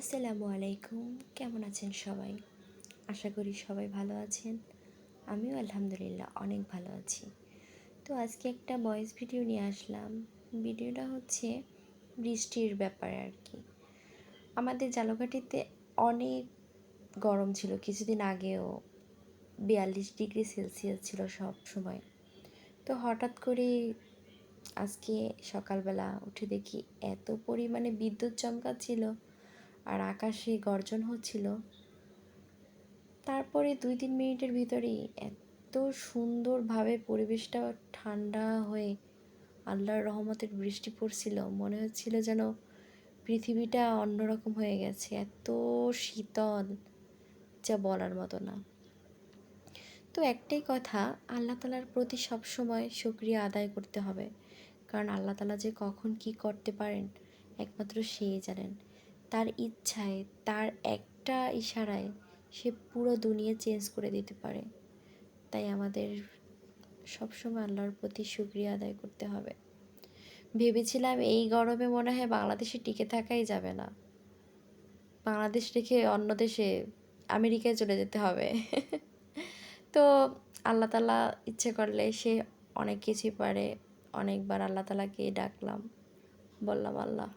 আসসালামু আলাইকুম। কেমন আছেন সবাই? আশা করি সবাই ভালো আছেন। আমিও আলহামদুলিল্লাহ অনেক ভালো আছি। তো আজকে একটা ভয়েস ভিডিও নিয়ে আসলাম। ভিডিওটা হচ্ছে বৃষ্টির ব্যাপারে আর কি। আমাদের ঝালকাঠিতে অনেক গরম ছিল, কিছুদিন আগেও 42 ডিগ্রি সেলসিয়াস ছিল সব সময়। তো হঠাৎ করে আজকে সকালবেলা উঠে দেখি এত পরিমাণে বিদ্যুৎ চমকাচ্ছিল আর আকাশে গর্জন হচ্ছিল। তারপরে 2-3 মিনিটের ভিতরেই এত সুন্দরভাবে পরিবেশটা ঠান্ডা হয়ে আল্লাহর রহমতের বৃষ্টি পড়ছিল, মনে হচ্ছিল যেন পৃথিবীটা অন্যরকম হয়ে গেছে। এত শীতল, যা বলার মতো না। তো একটাই কথা, আল্লাহ তালার প্রতি সবসময় শুকরিয়া আদায় করতে হবে, কারণ আল্লাহ তালা যে কখন কি করতে পারেন একমাত্র সেই জানেন। তার ইচ্ছায়, তার একটা ইশারায় সে পুরো দুনিয়া চেঞ্জ করে দিতে পারে। তাই আমাদের সবসময় আল্লাহর প্রতি শুকরিয়া আদায় করতে হবে। ভেবেছিলাম এই গরমে মনে হয় বাংলাদেশে টিকে থাকাই যাবে না, বাংলাদেশ রেখে অন্য দেশে আমেরিকায় চলে যেতে হবে। তো আল্লাহ তালা ইচ্ছে করলে সে অনেক কিছুই পারে। অনেকবার আল্লাহ তালাকে ডাকলাম, বললাম আল্লাহ